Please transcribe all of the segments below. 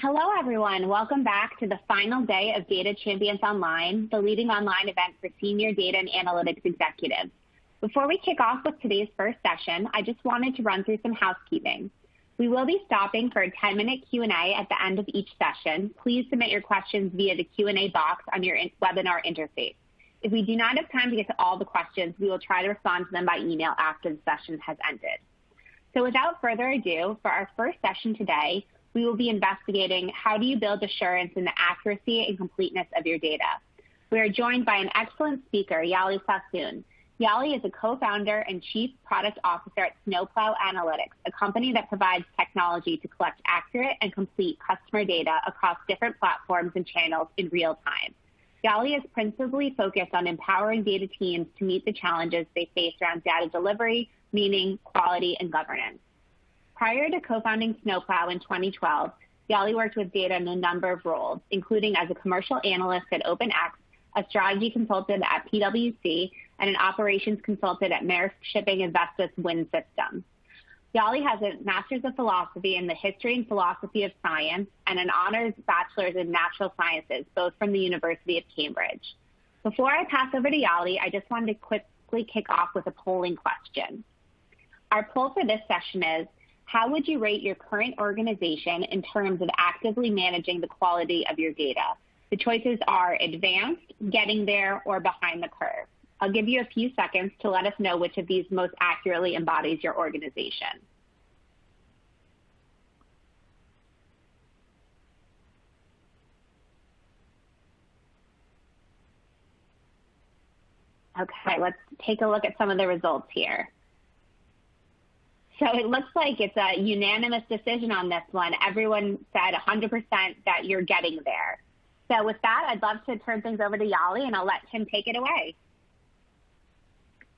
Hello, everyone. Welcome back to the final day of Data Champions Online, the leading online event for senior data and analytics executives. Before we kick off with today's first session, I just wanted to run through some housekeeping. We will be stopping for a 10-minute Q&A at the end of each session. Please submit your questions via the Q&A box on your webinar interface. If we do not have time to get to all the questions, we will try to respond to them by email after the session has ended. So without further ado, for our first session today, we will be investigating how do you build assurance in the accuracy and completeness of your data. We are joined by an excellent speaker, Yali Sassoon. Yali is a co-founder and chief product officer at Snowplow Analytics, a company that provides technology to collect accurate and complete customer data across different platforms and channels in real time. Yali is principally focused on empowering data teams to meet the challenges they face around data delivery, meaning, quality, and governance. Prior to co-founding Snowplow in 2012, Yali worked with data in a number of roles, including as a commercial analyst at OpenX, a strategy consultant at PwC, and an operations consultant at Maersk Shipping and Vestas Wind Systems. Yali has a Master's of Philosophy in the History and Philosophy of Science and an Honors Bachelor's in Natural Sciences, both from the University of Cambridge. Before I pass over to Yali, I just wanted to quickly kick off with a polling question. Our poll for this session is, how would you rate your current organization in terms of actively managing the quality of your data? The choices are advanced, getting there, or behind the curve. I'll give you a few seconds to let us know which of these most accurately embodies your organization. Okay, let's take a look at some of the results here. So it looks like it's a unanimous decision on this one. Everyone said 100% that you're getting there. So with that, I'd love to turn things over to Yali, and I'll let him take it away.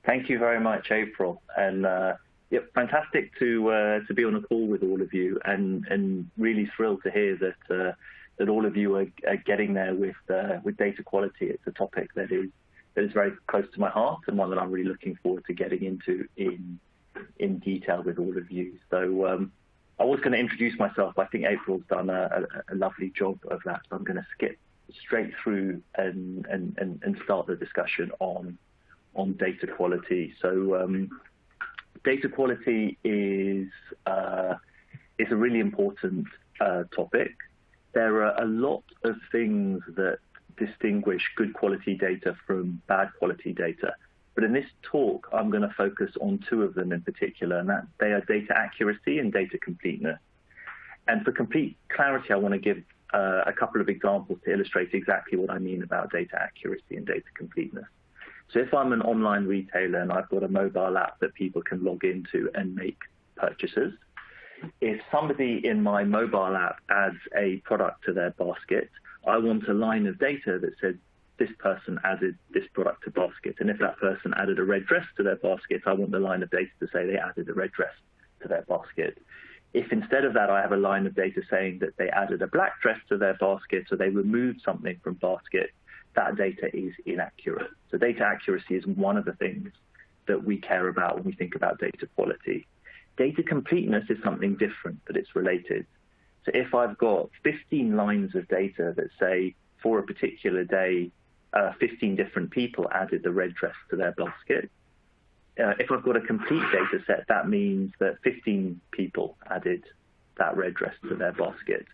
Thank you very much, April. And fantastic to be on a call with all of you, and really thrilled to hear that all of you are getting there with data quality. It's a topic that is very close to my heart, and one that I'm really looking forward to getting into in detail with all of you. So I was going to introduce myself, but I think April's done a lovely job of that. So I'm going to skip straight through and start the discussion on data quality. So data quality is a really important topic. There are a lot of things that distinguish good quality data from bad quality data. But in this talk, I'm going to focus on two of them in particular, and that they are data accuracy and data completeness. And for complete clarity, I want to give a couple of examples to illustrate exactly what I mean about data accuracy and data completeness. So if I'm an online retailer and I've got a mobile app that people can log into and make purchases, if somebody in my mobile app adds a product to their basket, I want a line of data that says, this person added this product to basket. And if that person added a red dress to their basket, I want the line of data to say they added a red dress to their basket. If instead of that, I have a line of data saying that they added a black dress to their basket or they removed something from basket, that data is inaccurate. So data accuracy is one of the things that we care about when we think about data quality. Data completeness is something different, but it's related. So if I've got 15 lines of data that say for a particular day, 15 different people added the red dress to their basket. If I've got a complete data set, that means that 15 people added that red dress to their basket.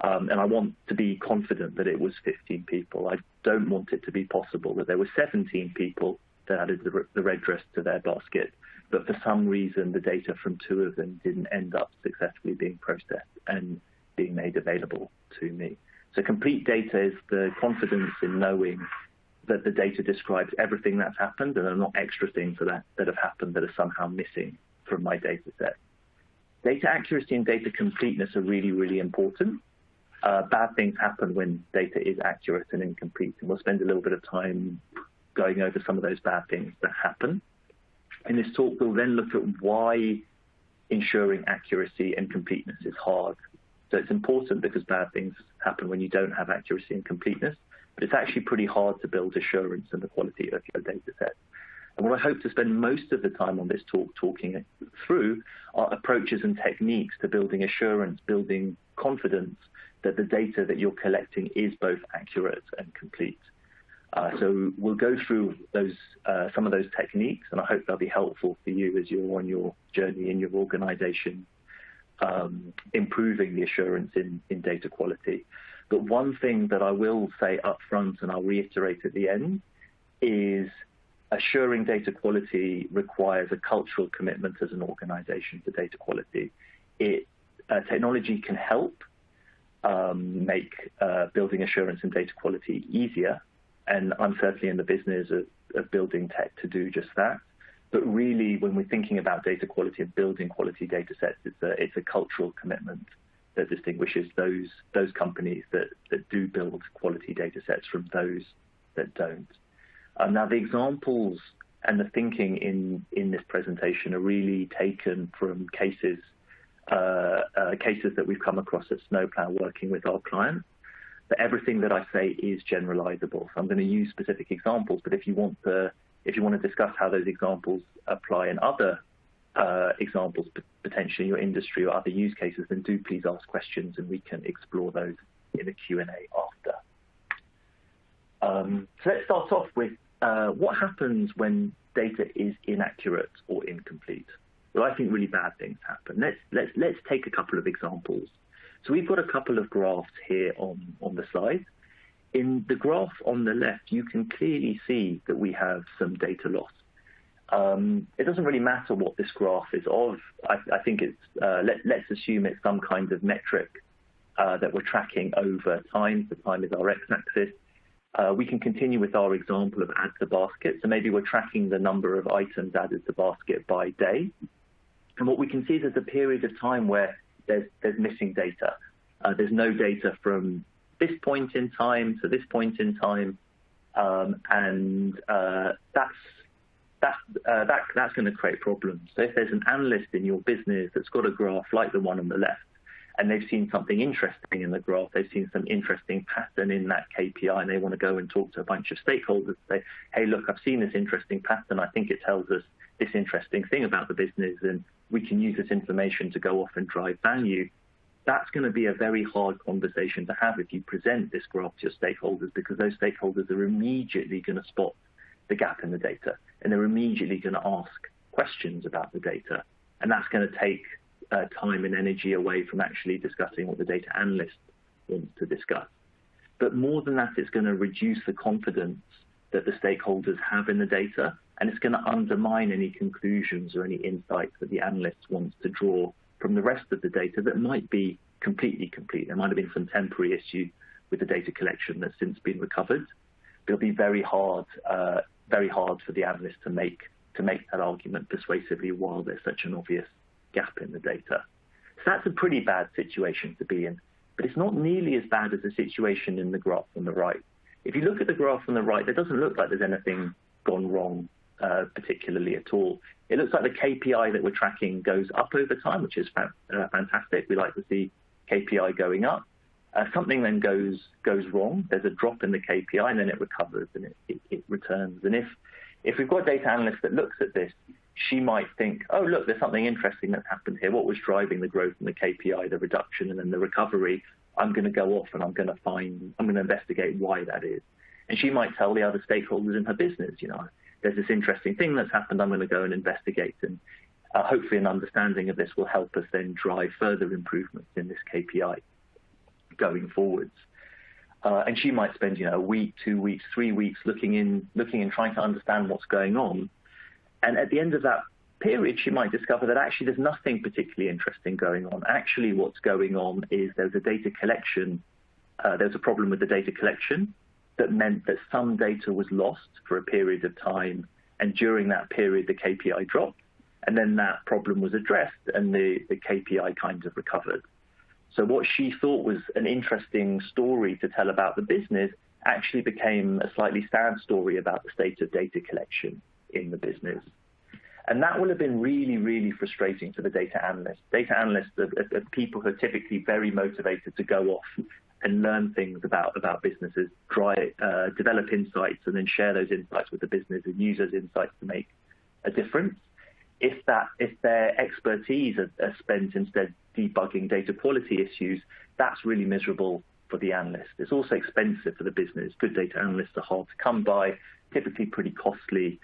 And I want to be confident that it was 15 people. I don't want it to be possible that there were 17 people that added the red dress to their basket, but for some reason the data from two of them didn't end up successfully being processed and being made available to me. So complete data is the confidence in knowing that the data describes everything that's happened and there are not extra things that have happened that are somehow missing from my data set. Data accuracy and data completeness are really, really important. Bad things happen when data is accurate and incomplete, and we'll spend a little bit of time going over some of those bad things that happen. In this talk, we'll then look at why ensuring accuracy and completeness is hard. So it's important because bad things happen when you don't have accuracy and completeness, but it's actually pretty hard to build assurance in the quality of your data set. And what I hope to spend most of the time on this talk talking through are approaches and techniques to building assurance, building confidence, that the data that you're collecting is both accurate and complete. So we'll go through those some of those techniques, and I hope they'll be helpful for you as you're on your journey in your organization, improving the assurance in data quality. But one thing that I will say up front, and I'll reiterate at the end, is assuring data quality requires a cultural commitment as an organization to data quality. Technology can help make building assurance and data quality easier, and I'm certainly in the business of building tech to do just that. But really, when we're thinking about data quality and building quality data sets, it's a cultural commitment that distinguishes those companies that do build quality data sets from those that don't. Now, the examples and the thinking in this presentation are really taken from cases that we've come across at Snowplow working with our clients. But everything that I say is generalizable. So I'm going to use specific examples, but if you want to discuss how those examples apply in other examples, potentially in your industry or other use cases, then do please ask questions and we can explore those in the Q&A after. So let's start off with what happens when data is inaccurate or incomplete. Well, I think really bad things happen. Let's take a couple of examples. So we've got a couple of graphs here on the slide. In the graph on the left, you can clearly see that we have some data loss. It doesn't really matter what this graph is of. I think it's, let's assume it's some kind of metric that we're tracking over time. The time is our x-axis. We can continue with our example of add to basket. So maybe we're tracking the number of items added to basket by day. And what we can see is there's a period of time where there's missing data. There's no data from this point in time to this point in time, and that's going to create problems. So if there's an analyst in your business that's got a graph like the one on the left, and they've seen something interesting in the graph, they've seen some interesting pattern in that KPI, and they want to go and talk to a bunch of stakeholders and say, hey, look, I've seen this interesting pattern. I think it tells us this interesting thing about the business, and we can use this information to go off and drive value. That's going to be a very hard conversation to have if you present this graph to your stakeholders, because those stakeholders are immediately going to spot the gap in the data, and they're immediately going to ask questions about the data. And that's going to take time and energy away from actually discussing what the data analyst wants to discuss. But more than that, it's going to reduce the confidence that the stakeholders have in the data, and it's going to undermine any conclusions or any insights that the analyst wants to draw from the rest of the data that might be completely complete. There might have been some temporary issue with the data collection that's since been recovered. It'll be very hard for the analyst to make that argument persuasively while there's such an obvious gap in the data. So that's a pretty bad situation to be in, but it's not nearly as bad as the situation in the graph on the right. If you look at the graph on the right, it doesn't look like there's anything gone wrong particularly at all. It looks like the KPI that we're tracking goes up over time, which is fantastic. We like to see KPI going up. Something then goes wrong. There's a drop in the KPI, and then it recovers and it returns. And if we've got a data analyst that looks at this, she might think, oh, look, there's something interesting that's happened here. What was driving the growth in the KPI, the reduction, and then the recovery? I'm going to go off and I'm going to investigate why that is. And she might tell the other stakeholders in her business, there's this interesting thing that's happened. I'm going to go and investigate. And hopefully an understanding of this will help us then drive further improvements in this KPI going forwards. And she might spend, a week, 2 weeks, 3 weeks looking in, trying to understand what's going on. And at the end of that period, she might discover that actually there's nothing particularly interesting going on. Actually, what's going on is there's a data collection. There's a problem with the data collection that meant that some data was lost for a period of time. And during that period, the KPI dropped. And then that problem was addressed and the KPI kind of recovered. So what she thought was an interesting story to tell about the business actually became a slightly sad story about the state of data collection in the business. And that will have been really, really frustrating to the data analysts. Data analysts are people who are typically very motivated to go off and learn things about businesses, develop insights, and then share those insights with the business and use those insights to make a difference. if their expertise are spent instead debugging data quality issues, that's really miserable for the analyst. It's also expensive for the business. Good data analysts are hard to come by, typically pretty costly,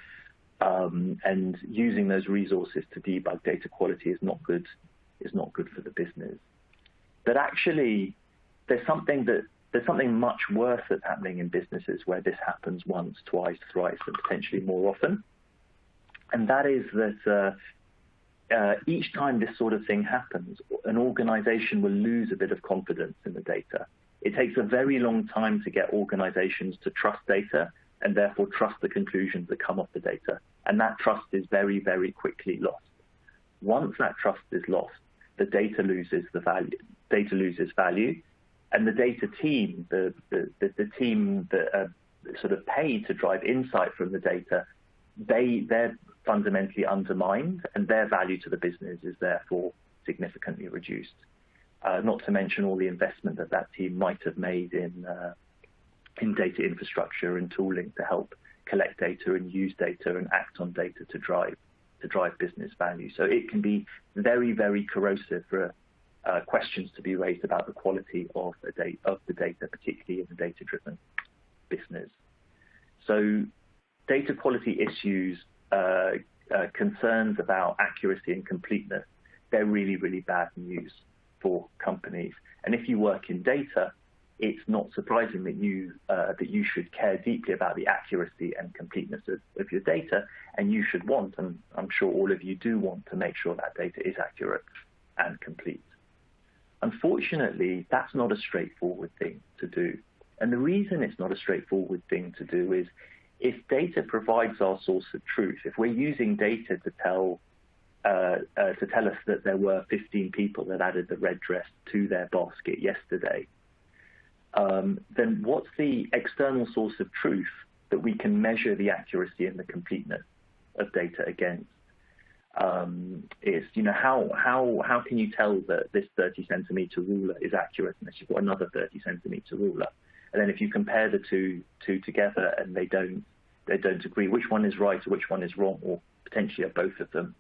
and using those resources to debug data quality is not good for the business. But actually, there's something much worse that's happening in businesses where this happens once, twice, thrice, and potentially more often. And that is that each time this sort of thing happens, an organization will lose a bit of confidence in the data. It takes a very long time to get organizations to trust data and therefore trust the conclusions that come off the data. And that trust is very, very quickly lost. Once that trust is lost, the data loses value, and the data team, the team that are sort of paid to drive insight from the data, they're fundamentally undermined, and their value to the business is therefore significantly reduced. Not to mention all the investment that team might have made in data infrastructure and tooling to help collect data and use data and act on data to drive business value. So it can be very, very corrosive for questions to be raised about the quality of the data, particularly in the data-driven business. So data quality issues, concerns about accuracy and completeness, they're really, really bad news for companies. And if you work in data, it's not surprising that you should care deeply about the accuracy and completeness of your data, and you should want, and I'm sure all of you do want, to make sure that data is accurate and complete. Unfortunately, that's not a straightforward thing to do. And the reason it's not a straightforward thing to do is if data provides our source of truth, if we're using data to tell us that there were 15 people that added the red dress to their basket yesterday, then what's the external source of truth that we can measure the accuracy and the completeness of data against? Is, how can you tell that this 30-centimeter ruler is accurate unless you've got another 30-centimeter ruler? And then if you compare the two together and they don't agree, which one is right or which one is wrong, or potentially are both of them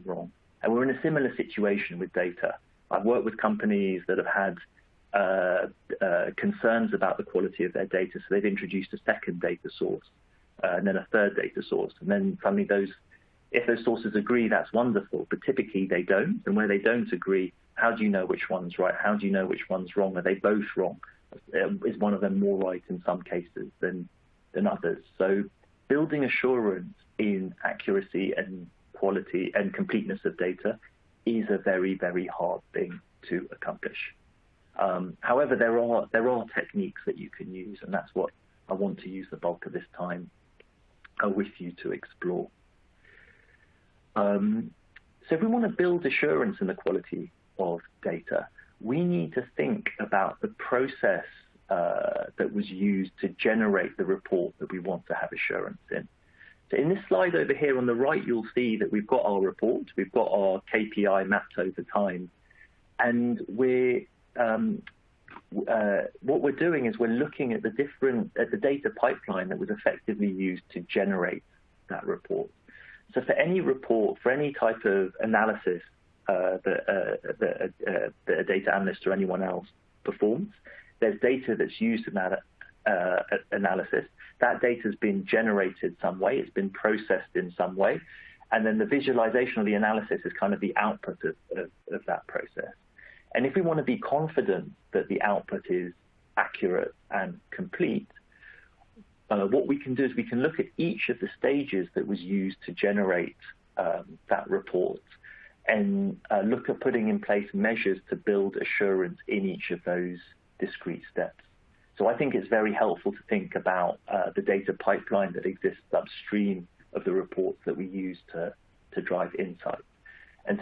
wrong? And we're in a similar situation with data. I've worked with companies that have had concerns about the quality of their data, so they've introduced a second data source and then a third data source, and then suddenly if those sources agree, that's wonderful, but typically they don't. And where they don't agree, how do you know which one's right? How do you know which one's wrong? Are they both wrong? Is one of them more right in some cases than others? So building assurance in accuracy and quality and completeness of data is a very, very hard thing to accomplish. However, there are techniques that you can use, and that's what I want to use the bulk of this time with you to explore. So if we want to build assurance in the quality of data, we need to think about the process that was used to generate the report that we want to have assurance in. So in this slide over here on the right, you'll see that we've got our report, we've got our KPI mapped over time, and what we're doing is we're looking at the data pipeline that was effectively used to generate that report. So for any report, for any type of analysis that a data analyst or anyone else performs, there's data that's used in that analysis. That data has been generated some way, it's been processed in some way, and then the visualization or the analysis is kind of the output of that process. And if we want to be confident that the output is accurate and complete, what we can do is we can look at each of the stages that was used to generate that report and look at putting in place measures to build assurance in each of those discrete steps. So I think it's very helpful to think about the data pipeline that exists upstream of the reports that we use to drive insight, and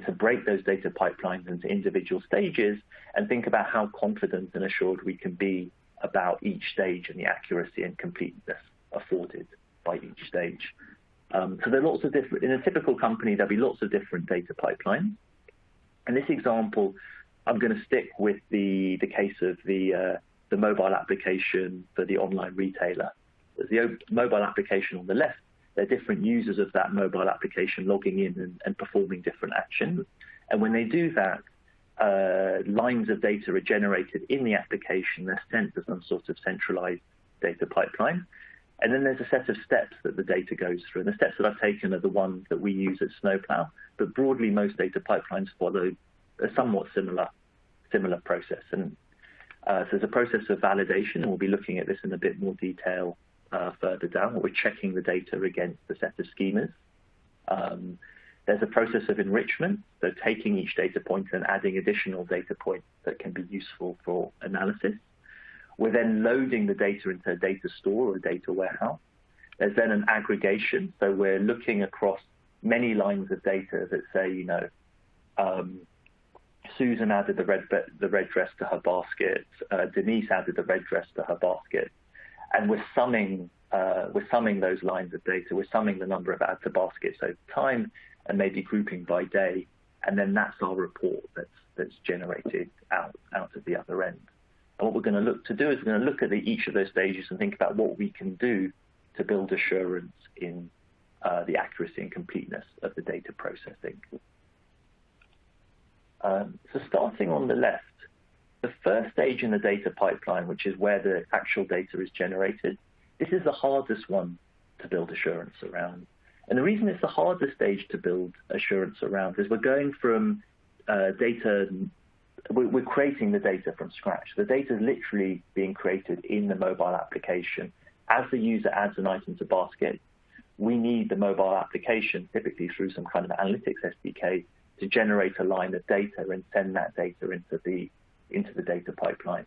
to break those data pipelines into individual stages and think about how confident and assured we can be about each stage and the accuracy and completeness afforded by each stage. So there are lots of different, in a typical company, there'll be lots of different data pipelines. In this example, I'm going to stick with the case of the mobile application for the online retailer. There's the mobile application on the left, There are different users of that mobile application logging in and performing different actions. And when they do that, lines of data are generated in the application. They're sent to some sort of centralized data pipeline. And then there's a set of steps that the data goes through. And the steps that I've taken are the ones that we use at Snowplow. But broadly, most data pipelines follow a somewhat similar process. And so there's a process of validation, and we'll be looking at this in a bit more detail further down, where we're checking the data against a set of schemas. There's a process of enrichment, so taking each data point and adding additional data points that can be useful for analysis. We're then loading the data into a data store or a data warehouse. There's then an aggregation, so we're looking across many lines of data that say, Susan added the red dress to her basket, Denise added the red dress to her basket, and we're summing those lines of data. We're summing the number of add to baskets over time, and maybe grouping by day, and then that's our report that's generated out of the other end. And what we're going to look to do is we're going to look at each of those stages and think about what we can do to build assurance in the accuracy and completeness of the data processing. So starting on the left, the first stage in the data pipeline, which is where the actual data is generated, this is the hardest one to build assurance around. And the reason it's the hardest stage to build assurance around is we're going from we're creating the data from scratch. The data is literally being created in the mobile application. As the user adds an item to basket, we need the mobile application, typically through some kind of analytics SDK, to generate a line of data and send that data into the data pipeline.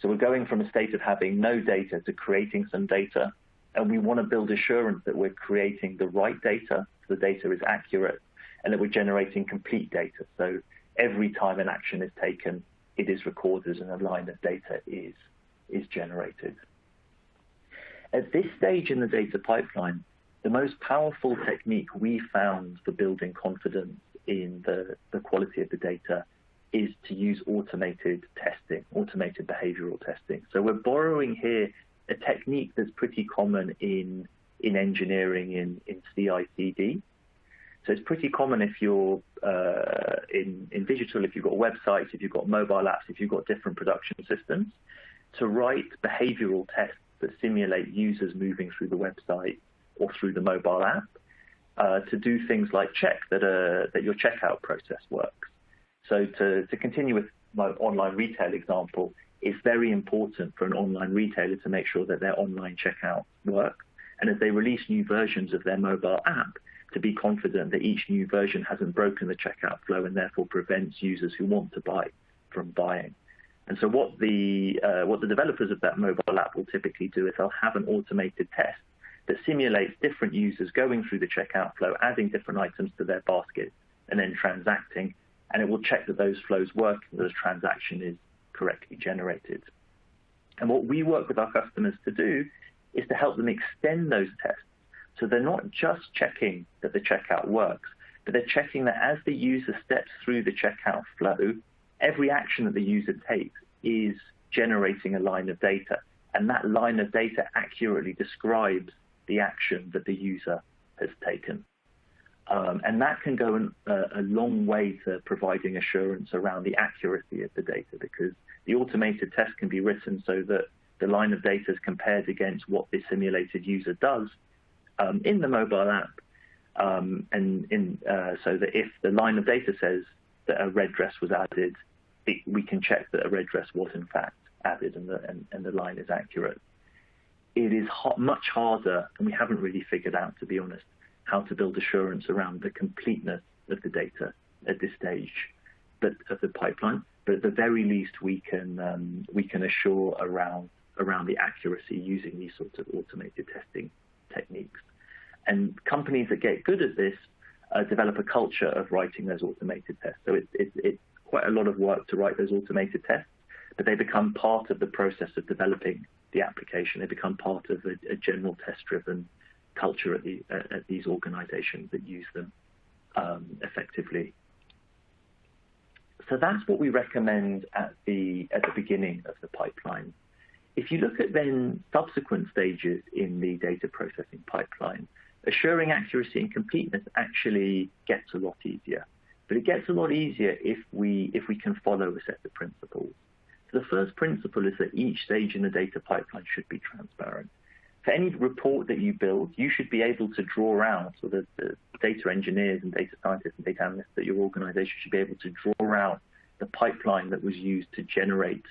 So we're going from a state of having no data to creating some data, and we want to build assurance that we're creating the right data, so the data is accurate, and that we're generating complete data. So every time an action is taken, it is recorded and a line of data is generated. At this stage in the data pipeline, the most powerful technique we found for building confidence in the quality of the data is to use automated testing, automated behavioral testing. So we're borrowing here a technique that's pretty common in engineering, in CI/CD. So it's pretty common if you're in digital, if you've got websites, if you've got mobile apps, if you've got different production systems, to write behavioral tests that simulate users moving through the website or through the mobile app, to do things like check that your checkout process works. So to continue with my online retail example, it's very important for an online retailer to make sure that their online checkout works. And as they release new versions of their mobile app, to be confident that each new version hasn't broken the checkout flow and therefore prevents users who want to buy from buying. And so what the developers of that mobile app will typically do is they'll have an automated test that simulates different users going through the checkout flow, adding different items to their basket, and then transacting. And it will check that those flows work and that the transaction is correctly generated. And what we work with our customers to do is to help them extend those tests. So they're not just checking that the checkout works, but they're checking that as the user steps through the checkout flow, every action that the user takes is generating a line of data. And that line of data accurately describes the action that the user has taken. And that can go a long way to providing assurance around the accuracy of the data, because the automated test can be written so that the line of data is compared against what the simulated user does in the mobile app, so that if the line of data says that a red dress was added, we can check that a red dress was in fact added and the line is accurate. It is much harder, and we haven't really figured out, to be honest, how to build assurance around the completeness of the data at this stage of the pipeline. But at the very least, we can assure around the accuracy using these sorts of automated testing techniques. And companies that get good at this develop a culture of writing those automated tests. So it's quite a lot of work to write those automated tests, but they become part of the process of developing the application. They become part of a general test-driven culture at these organizations that use them effectively. So that's what we recommend at the beginning of the pipeline. If you look at then subsequent stages in the data processing pipeline, Assuring accuracy and completeness actually gets a lot easier. But it gets a lot easier if we can follow a set of principles. So the first principle is that each stage in the data pipeline should be transparent. For any report that you build, you should be able to draw out, or the data engineers and data scientists and data analysts at your organization should be able to draw out the pipeline that was used to generate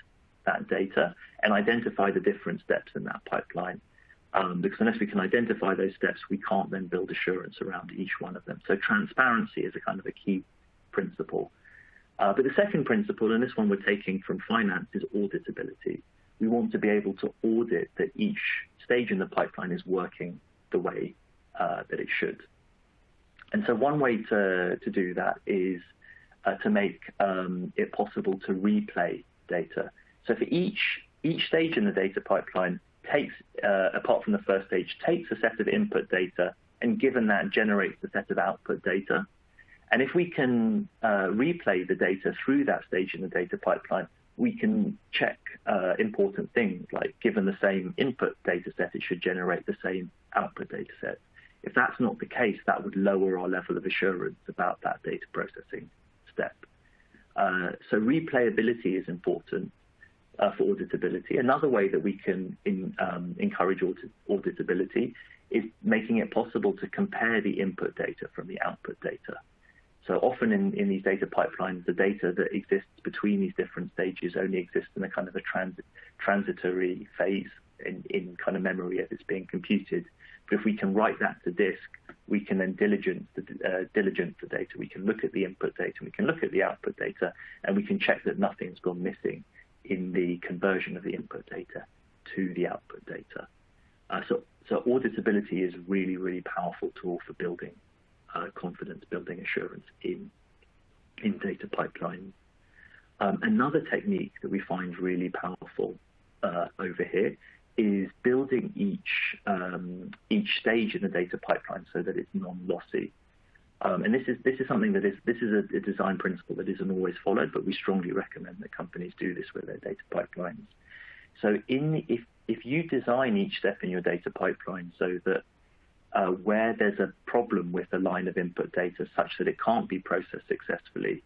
that data and identify the different steps in that pipeline. Because unless we can identify those steps, we can't then build assurance around each one of them. So transparency is a kind of a key principle. But the second principle, and this one we're taking from finance, is auditability. We want to be able to audit that each stage in the pipeline is working the way that it should. And so one way to do that is to make it possible to replay data. So for each stage in the data pipeline takes, apart from the first stage, takes a set of input data and given that generates a set of output data. And if we can replay the data through that stage in the data pipeline, we can check important things like given the same input data set, it should generate the same output data set. If that's not the case, that would lower our level of assurance about that data processing step. So replayability is important for auditability. Another way that we can encourage auditability is making it possible to compare the input data from the output data. So often in these data pipelines, the data that exists between these different stages only exists in a kind of a transitory phase in kind of memory as it's being computed. But if we can write that to disk, we can then diligence the data. We can look at the input data, we can look at the output data, and we can check that nothing's gone missing in the conversion of the input data to the output data. So auditability is a really, really powerful tool for building confidence, building assurance in data pipelines. Another technique that we find really powerful over here is building each stage in the data pipeline so that it's non-lossy. And this is something that is a design principle that isn't always followed, but we strongly recommend that companies do this with their data pipelines. So if you design each step in your data pipeline so that where there's a problem with a line of input data such that it can't be processed successfully,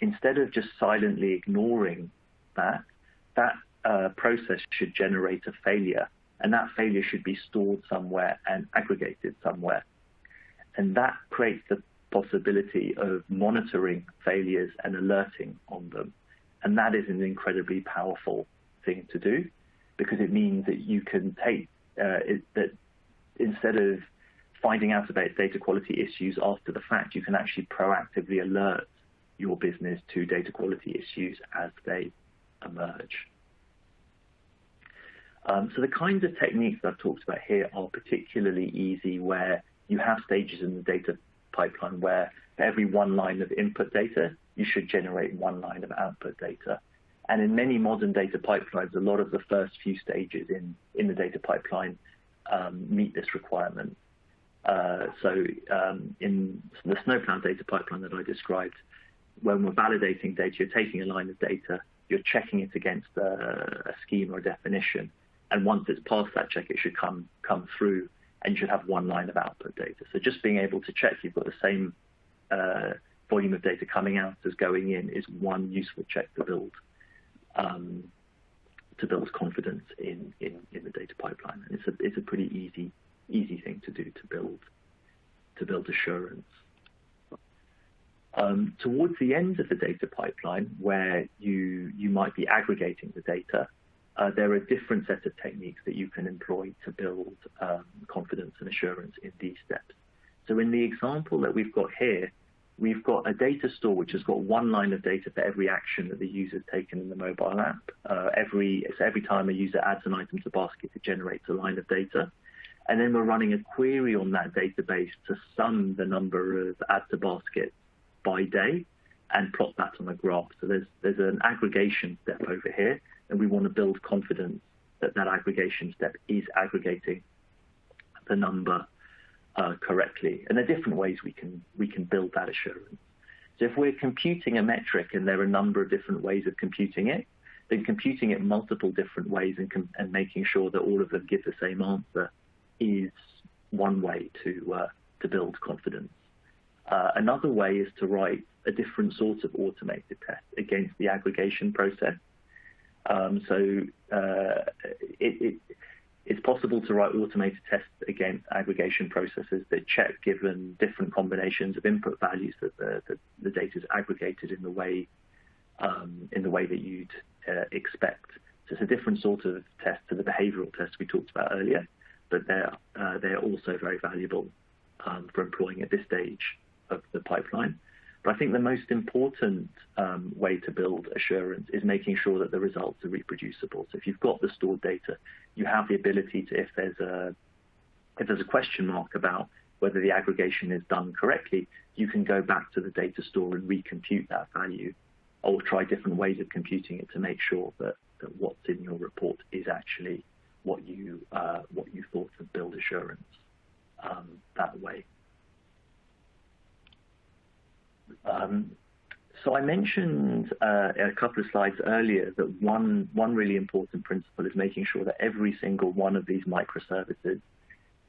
instead of just silently ignoring that process should generate a failure, and that failure should be stored somewhere and aggregated somewhere. And that creates the possibility of monitoring failures and alerting on them. And that is an incredibly powerful thing to do, because it means that you can take that instead of finding out about data quality issues after the fact, you can actually proactively alert your business to data quality issues as they emerge. So the kinds of techniques that I've talked about here are particularly easy where you have stages in the data pipeline where for every one line of input data, you should generate one line of output data. And in many modern data pipelines, a lot of the first few stages in the data pipeline meet this requirement. So in the Snowplow data pipeline that I described, when we're validating data, you're taking a line of data, you're checking it against a scheme or a definition, and once it's passed that check, it should come through, and you should have one line of output data. So just being able to check you've got the same volume of data coming out as going in is one useful check to build confidence in the data pipeline. And it's a pretty easy thing to do to build assurance. Towards the end of the data pipeline, where you might be aggregating the data, there are a different set of techniques that you can employ to build confidence and assurance in these steps. So in the example that we've got here, we've got a data store which has got one line of data for every action that the user's taken in the mobile app. Every time a user adds an item to basket, it generates a line of data. And then we're running a query on that database to sum the number of add to basket by day and plot that on a graph. So there's an aggregation step over here, and we want to build confidence that aggregation step is aggregating the number correctly. And there are different ways we can build that assurance. So if we're computing a metric and there are a number of different ways of computing it, then computing it multiple different ways and making sure that all of them give the same answer is one way to build confidence. Another way is to write a different sort of automated test against the aggregation process. It's possible to write automated tests against aggregation processes that check given different combinations of input values that the data is aggregated in the way that you'd expect. So it's a different sort of test to the behavioral tests we talked about earlier, but they're also very valuable for employing at this stage of the pipeline. But I think the most important way to build assurance is making sure that the results are reproducible. So if you've got the stored data, you have the ability to, if there's a question mark about whether the aggregation is done correctly, you can go back to the data store and recompute that value, or try different ways of computing it to make sure that what's in your report is actually what you thought of build assurance that way. So I mentioned a couple of slides earlier that one really important principle is making sure that every single one of these microservices,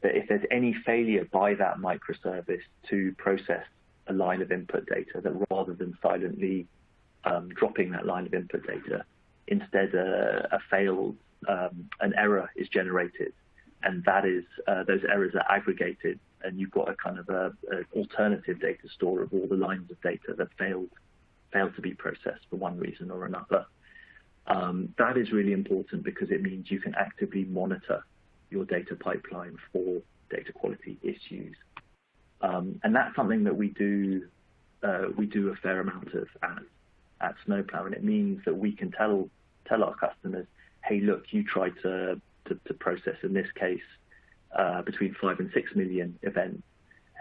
that if there's any failure by that microservice to process a line of input data, that rather than silently dropping that line of input data, instead an error is generated, and that is those errors are aggregated, and you've got a kind of an alternative data store of all the lines of data that failed to be processed for one reason or another. That is really important because it means you can actively monitor your data pipeline for data quality issues, and that's something that we do a fair amount of at Snowplow, and it means that we can tell our customers, hey, look, you tried to process, in this case, between 5 and 6 million events,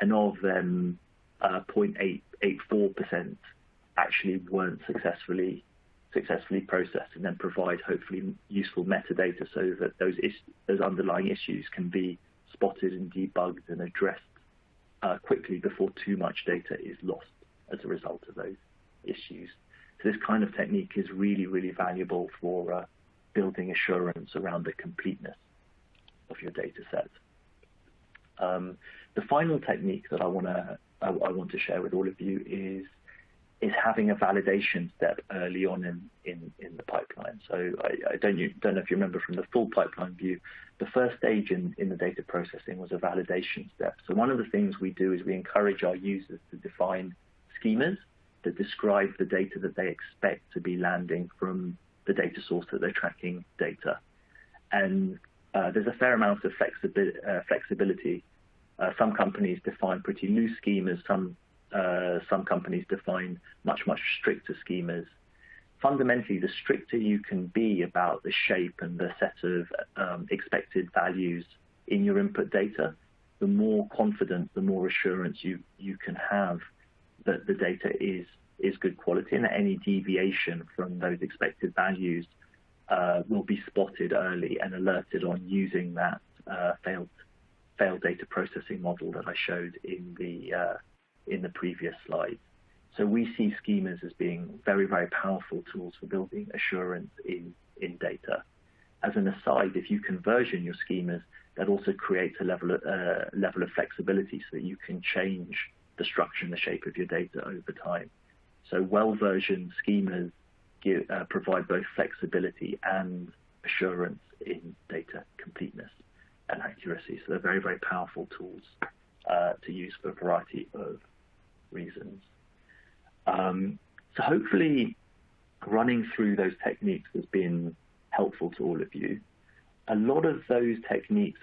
and of them 0.884% actually weren't successfully processed, and then provide hopefully useful metadata so that those underlying issues can be spotted and debugged and addressed quickly before too much data is lost as a result of those issues. So this kind of technique is really, really valuable for building assurance around the completeness of your data set. The final technique that I want to share with all of you is having a validation step early on in the pipeline. So I don't know if you remember from the full pipeline view, the first stage in the data processing was a validation step. So one of the things we do is we encourage our users to define schemas that describe the data that they expect to be landing from the data source that they're tracking data. And there's a fair amount of flexibility. Some companies define pretty loose schemas. Some companies define much stricter schemas. Fundamentally, the stricter you can be about the shape and the set of expected values in your input data, the more confidence, the more assurance you can have that the data is good quality, and that any deviation from those expected values will be spotted early and alerted on using that failed data processing model that I showed in the previous slide. So we see schemas as being very, very powerful tools for building assurance in data. As an aside, if you can version your schemas, that also creates a level of flexibility so that you can change the structure and the shape of your data over time. So well-versioned schemas provide both flexibility and assurance in data completeness and accuracy. So they're very, very powerful tools to use for a variety of reasons. So hopefully running through those techniques has been helpful to all of you. A lot of those techniques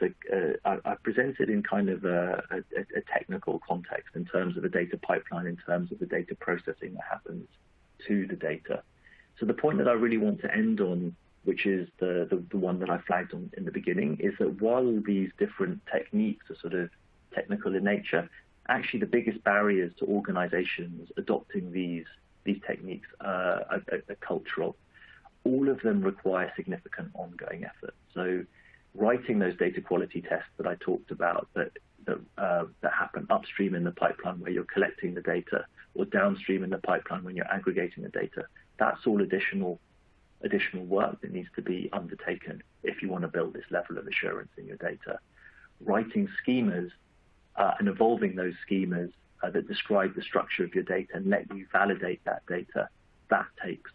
are presented in kind of a technical context in terms of a data pipeline, in terms of the data processing that happens to the data. So the point that I really want to end on, which is the one that I flagged on in the beginning, is that while all these different techniques are sort of technical in nature, actually the biggest barriers to organizations adopting these techniques are cultural. All of them require significant ongoing effort. So writing those data quality tests that I talked about that happen upstream in the pipeline where you're collecting the data, or downstream in the pipeline when you're aggregating the data, that's all additional work that needs to be undertaken if you want to build this level of assurance in your data. writing schemas and evolving those schemas that describe the structure of your data and let you validate that data, that takes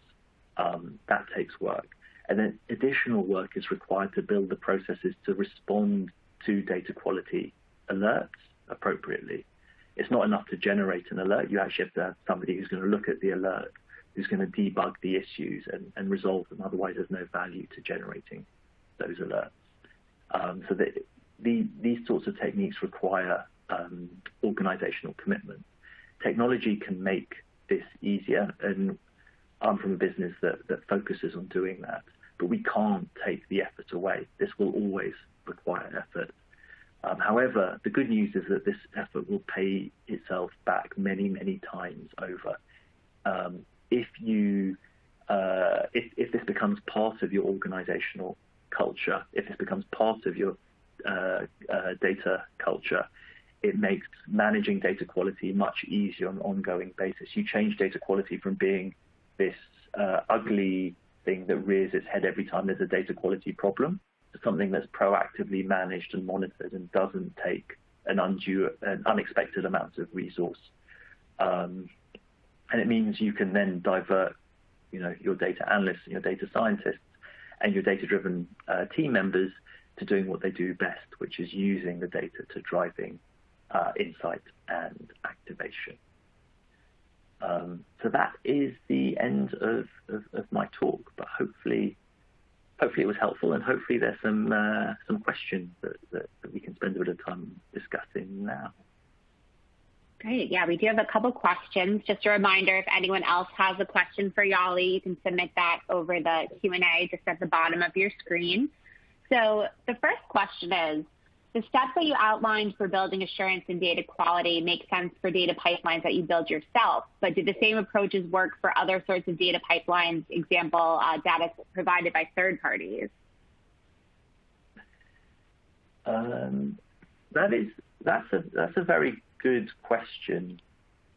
work. And then additional work is required to build the processes to respond to data quality alerts appropriately. It's not enough to generate an alert. You actually have to have somebody who's going to look at the alert, who's going to debug the issues and resolve them. Otherwise, there's no value to generating those alerts. So these sorts of techniques require organizational commitment. Technology can make this easier, and I'm from a business that focuses on doing that. But we can't take the effort away. This will always require effort. However, the good news is that this effort will pay itself back many, many times over. If this becomes part of your organizational culture, if this becomes part of your data culture, it makes managing data quality much easier on an ongoing basis. You change data quality from being this ugly thing that rears its head every time there's a data quality problem to something that's proactively managed and monitored and doesn't take an unexpected amount of resource. And it means you can then divert, your data analysts and your data scientists and your data-driven team members to doing what they do best, which is using the data to driving insight and activation. So that is the end of my talk, but hopefully it was helpful, and hopefully there's some questions that we can spend a bit of time discussing now. Great. Yeah, we do have a couple questions. Just a reminder, if anyone else has a question for Yali, you can submit that over the Q&A just at the bottom of your screen. So the first question is, the steps that you outlined for building assurance and data quality make sense for data pipelines that you build yourself, but do the same approaches work for other sorts of data pipelines, example, data provided by third parties? That's a very good question.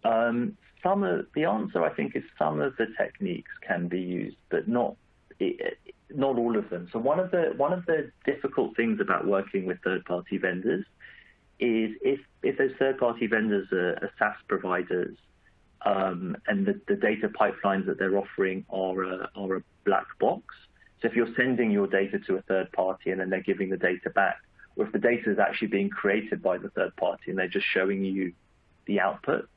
The answer, I think, is some of the techniques can be used, but not all of them. So one of the difficult things about working with third-party vendors is if those third-party vendors are SaaS providers and the data pipelines that they're offering are a black box. So if you're sending your data to a third party and then they're giving the data back, or if the data is actually being created by the third party and they're just showing you the output,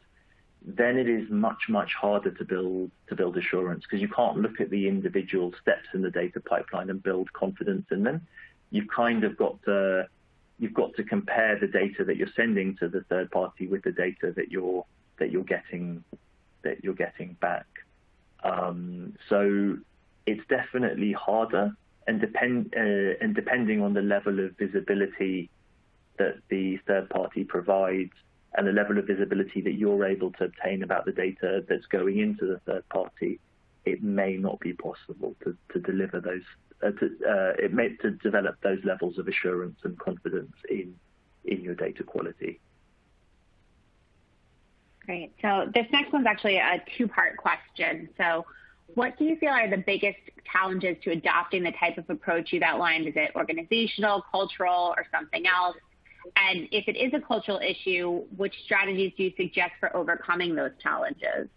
then it is much, much harder to build assurance, because you can't look at the individual steps in the data pipeline and build confidence in them. You've kind of got to compare the data that you're sending to the third party with the data that you're getting back. So it's definitely harder, and depending on the level of visibility that the third party provides and the level of visibility that you're able to obtain about the data that's going into the third party, it may not be possible to deliver those, to develop those levels of assurance and confidence in your data quality. Great. So this next one's actually a two-part question. So what do you feel are the biggest challenges to adopting the type of approach you've outlined? Is it organizational, cultural, or something else? And if it is a cultural issue, which strategies do you suggest for overcoming those challenges?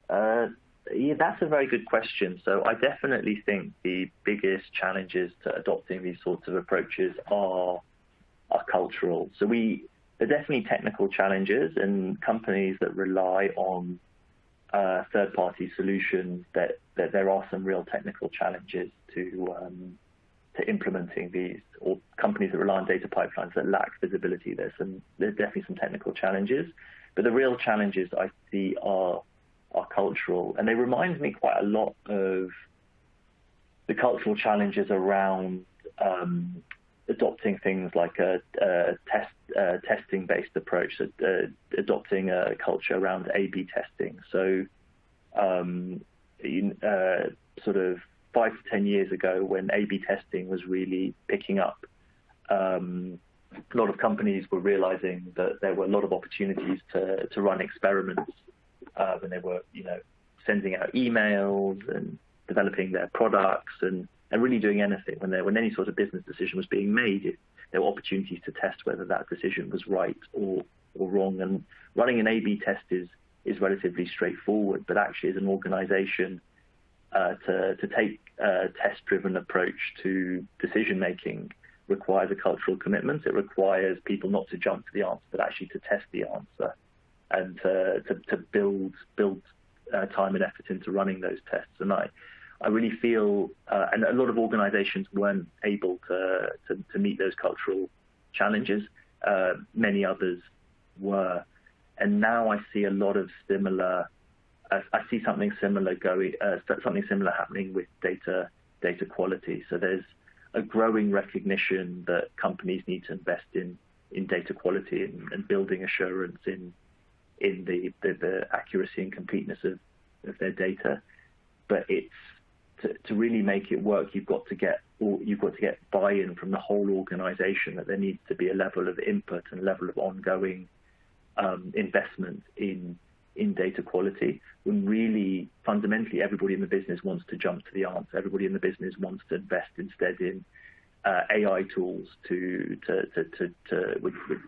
Yeah, that's a very good question. So I definitely think the biggest challenges to adopting these sorts of approaches are cultural. So there are definitely technical challenges, and companies that rely on third-party solutions, that there are some real technical challenges to implementing these, or companies that rely on data pipelines that lack visibility. There's definitely some technical challenges, but the real challenges I see are cultural, and they remind me quite a lot of the cultural challenges around adopting things like a testing-based approach, adopting a culture around A/B testing. So sort of 5 to 10 years ago, when A/B testing was really picking up, a lot of companies were realizing that there were a lot of opportunities to run experiments, and they were, sending out emails and developing their products, and and really doing anything. When any sort of business decision was being made, there were opportunities to test whether that decision was right or wrong. And running an A/B test is relatively straightforward, but actually as an organization, to take a test-driven approach to decision-making requires a cultural commitment. It requires people not to jump to the answer, but actually to test the answer and to build time and effort into running those tests. And I really feel, and a lot of organizations weren't able to meet those cultural challenges. Many others were. And now I see a lot of similar, I see something similar happening with data quality. So there's a growing recognition that companies need to invest in data quality and building assurance in the accuracy and completeness of their data. But it's to really make it work, you've got to get buy-in from the whole organization, that there needs to be a level of input and a level of ongoing investment in data quality, when really fundamentally everybody in the business wants to jump to the answer. Everybody in the business wants to invest instead in AI tools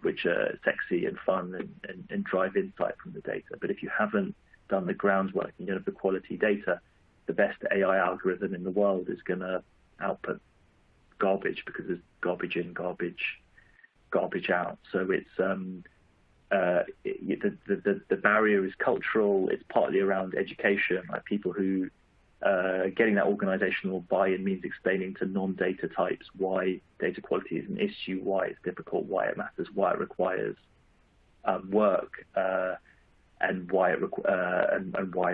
which are sexy and fun and drive insight from the data. But if you haven't done the groundwork and you don't have the quality data, the best AI algorithm in the world is going to output garbage, because there's garbage in, garbage out. So it's the barrier is cultural. It's partly around education, like people who getting that organizational buy-in means explaining to non-data types why data quality is an issue, why it's difficult, why it matters, why it requires work, and why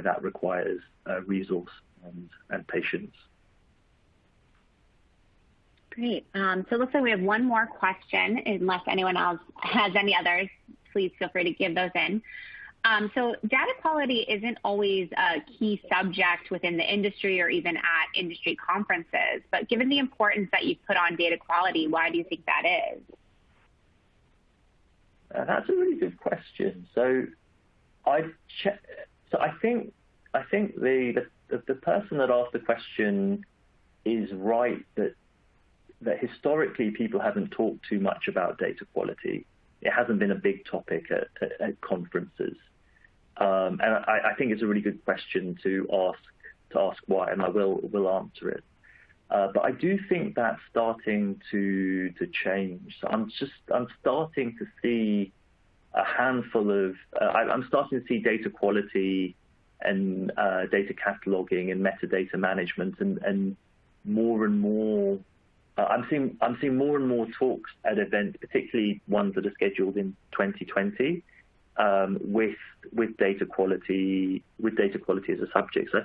that requires resource and patience. Great. So it looks like we have one more question. Unless anyone else has any others, please feel free to give those in. So data quality isn't always a key subject within the industry or even at industry conferences, but given the importance that you put on data quality, why do you think that is? That's a really good question. So I think the person that asked the question is right that historically people haven't talked too much about data quality. It hasn't been a big topic at conferences. And I think it's a really good question to ask why, and I will answer it. But I do think that's starting to change. So I'm starting to see a handful of I'm starting to see data quality and data cataloging and metadata management and more and more. I'm seeing more and more talks at events, particularly ones that are scheduled in 2020, with data quality as a subject. So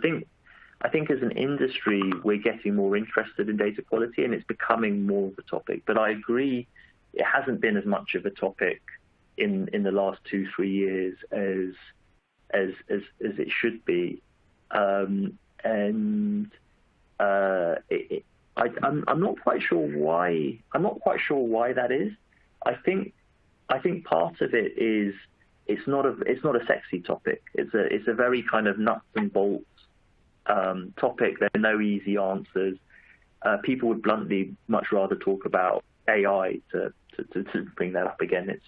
I think as an industry we're getting more interested in data quality and it's becoming more of a topic. But I agree, it hasn't been as much of a topic in the last 2-3 years as it should be, I'm not quite sure why. I'm not quite sure why that is. I think part of it is it's not a sexy topic. It's a very kind of nuts and bolts topic. There are no easy answers. People would bluntly much rather talk about AI to bring that up again.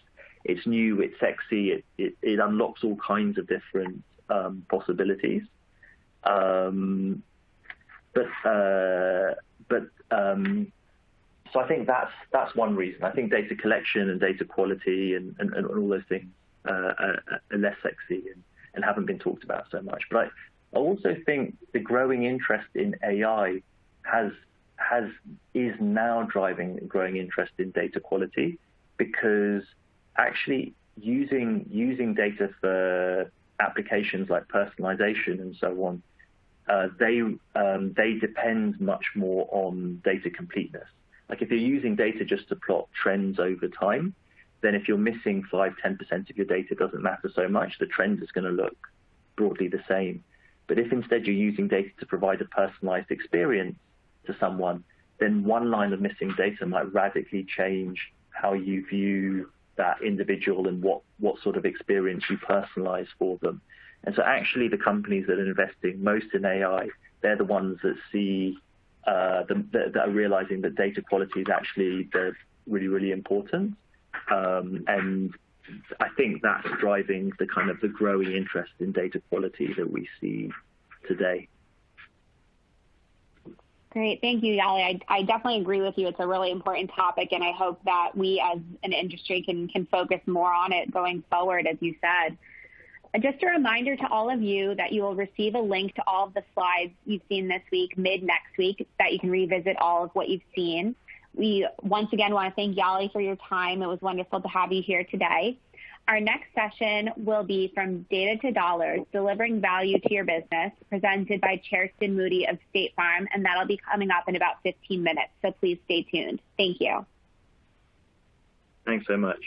It's new. It's sexy. It unlocks all kinds of different possibilities. So I think that's one reason. I think data collection and data quality and all those things are less sexy and haven't been talked about so much. But I also think the growing interest in AI is now driving growing interest in data quality, because actually using data for applications like personalization and so on, they depend much more on data completeness. Like if you're using data just to plot trends over time, then if you're missing 5-10% of your data, it doesn't matter so much. The trend is going to look broadly the same. But if instead you're using data to provide a personalized experience to someone, then one line of missing data might radically change how you view that individual and what sort of experience you personalize for them. And so actually the companies that are investing most in AI, they're the ones that see that are realizing that data quality is actually really, really important. And I think that's driving the kind of the growing interest in data quality that we see today. Great. Thank you, Yali. I definitely agree with you. It's a really important topic, and I hope that we as an industry can focus more on it going forward, as you said. Just a reminder to all of you that you will receive a link to all of the slides you've seen this week, mid-next week, that you can revisit all of what you've seen. We once again want to thank Yali for your time. It was wonderful to have you here today. Our next session will be From Data to Dollars, Delivering Value to Your Business, presented by Chairston Moody of State Farm, and that'll be coming up in about 15 minutes, so please stay tuned. Thank you. Thanks so much.